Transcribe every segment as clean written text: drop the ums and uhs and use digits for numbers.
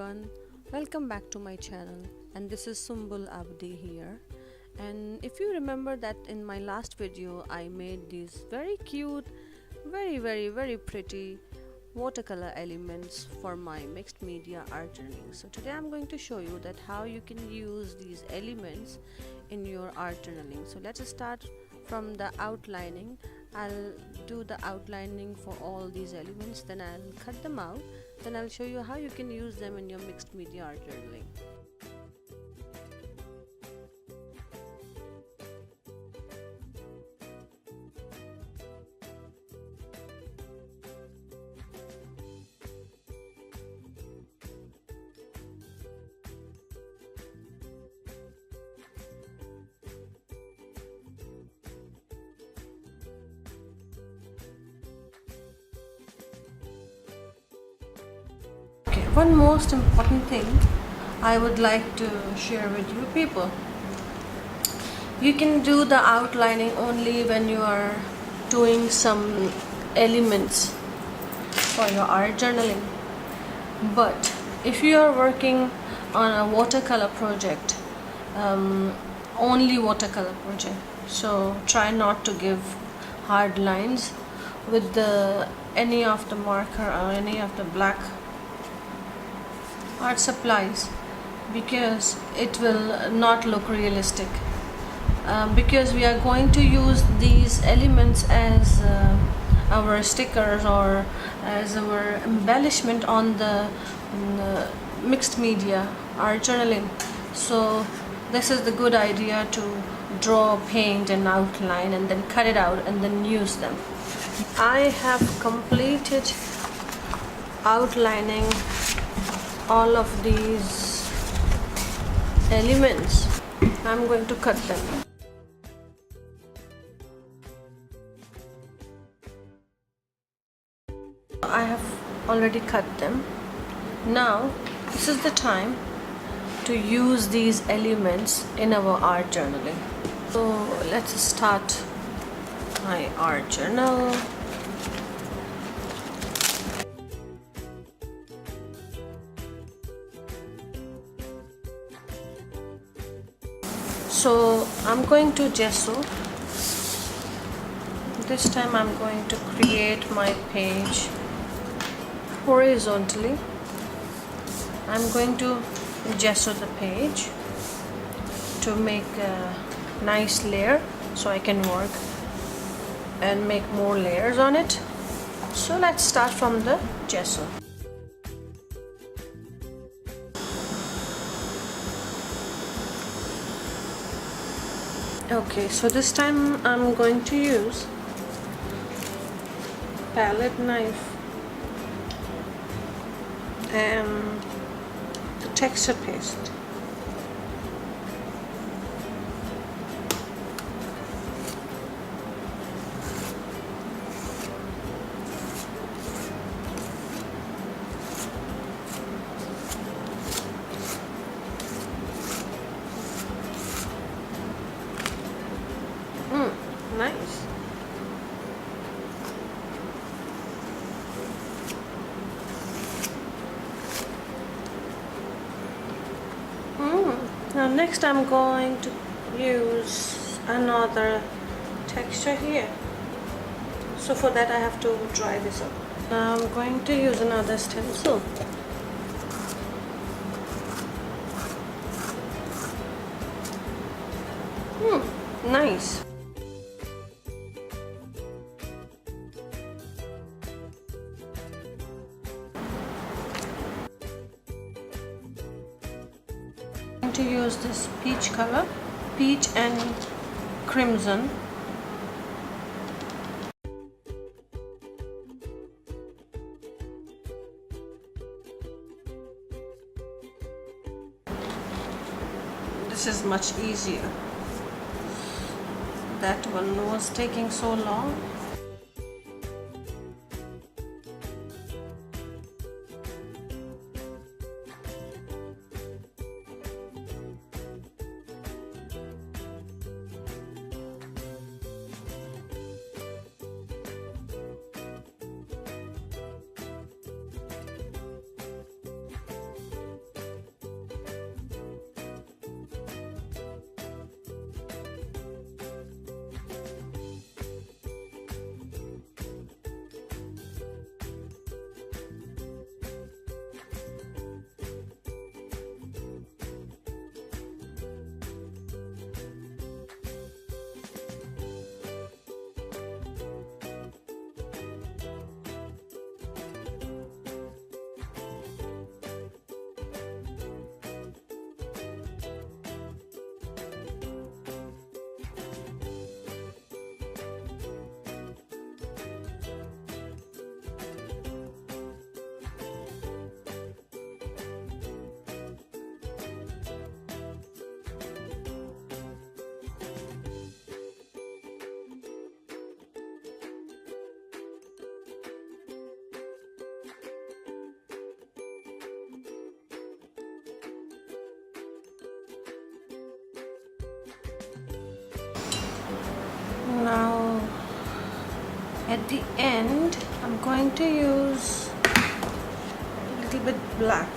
everyone, welcome back to my channel, and this is Sumbul Abdi here. And if you remember that in my last video I made these very cute, very pretty watercolor elements for my mixed media art journaling. So today I'm going to show you that how you can use these elements in your art journaling. So let's start from the outlining. I'll do the outlining for all these elements, then I'll cut them out, then I'll show you how you can use them in your mixed media art journaling. One most important thing I would like to share with you people. You can do the outlining only when you are doing some elements for your art journaling. But if you are working on a watercolor project, only watercolor project, so try not to give hard lines with any of the marker or any of the black art supplies, because it will not look realistic, because we are going to use these elements as our stickers or as our embellishment on the mixed media art journaling. So this is the good idea to draw, paint and outline and then cut it out and then use them. I have completed outlining all of these elements. I'm going to cut them. I have already cut them. Now this is the time to use these elements in our art journaling. So let's start my art journal. So I'm going to gesso. This time I'm going to create my page horizontally. I'm going to gesso the page to make a nice layer so I can work and make more layers on it. So let's start from the gesso. Okay, so this time I'm going to use palette knife and the texture paste. Nice. Now next I'm going to use another texture here. So for that I have to dry this up. Now I'm going to use another stencil. Nice. To use this peach color, peach and crimson. This is much easier. That one was taking so long. At the end, I'm going to use a little bit black.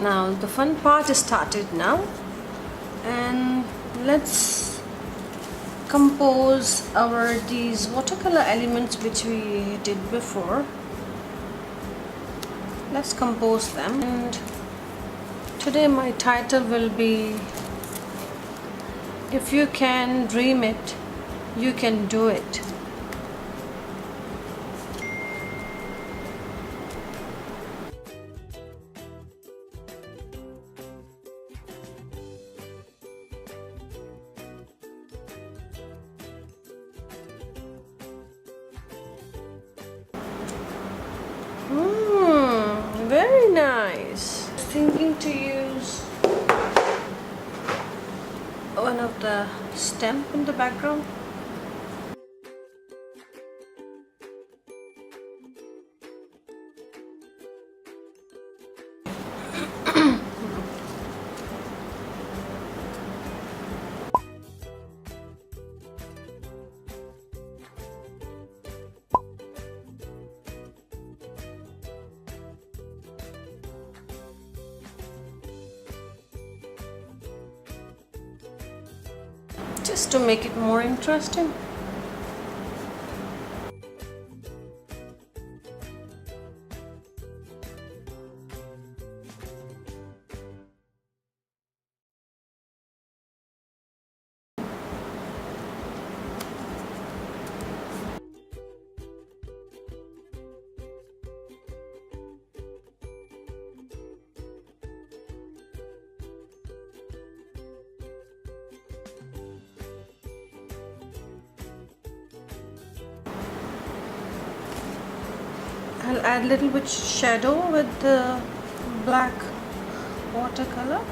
Now the fun part is started now, and let's compose these watercolor elements which we did before. Let's compose them, and today my title will be "If you can dream it, you can do it." Very nice. Thinking to use one of the stem in the background. Just to make it more interesting. I'll add a little bit shadow with the black watercolor,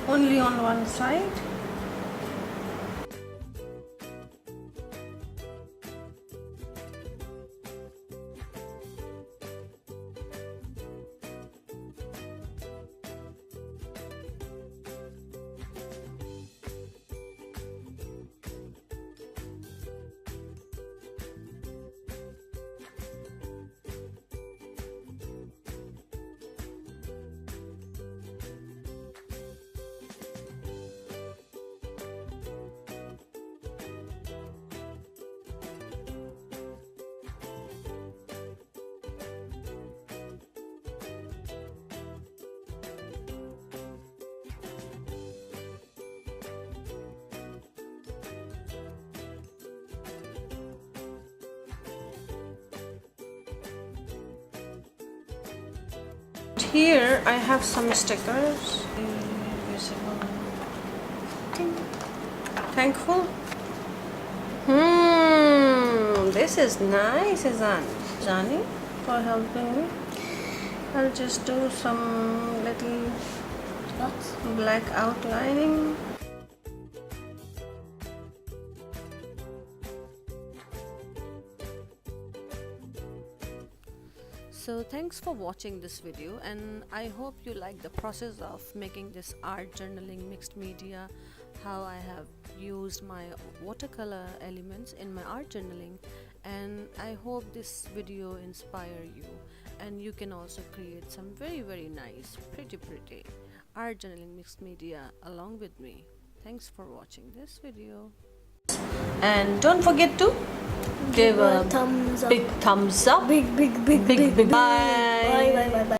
only on one side. Here I have some stickers. Visible. Thankful. This is nice, Jani, for helping me. I'll just do some little black outlining. So thanks for watching this video, and I hope you like the process of making this art journaling mixed media, how I have used my watercolor elements in my art journaling, and I hope this video inspire you and you can also create some very nice pretty art journaling mixed media along with me. Thanks for watching this video, and don't forget to give a thumbs up. big thumbs up. Big. Big. Bye.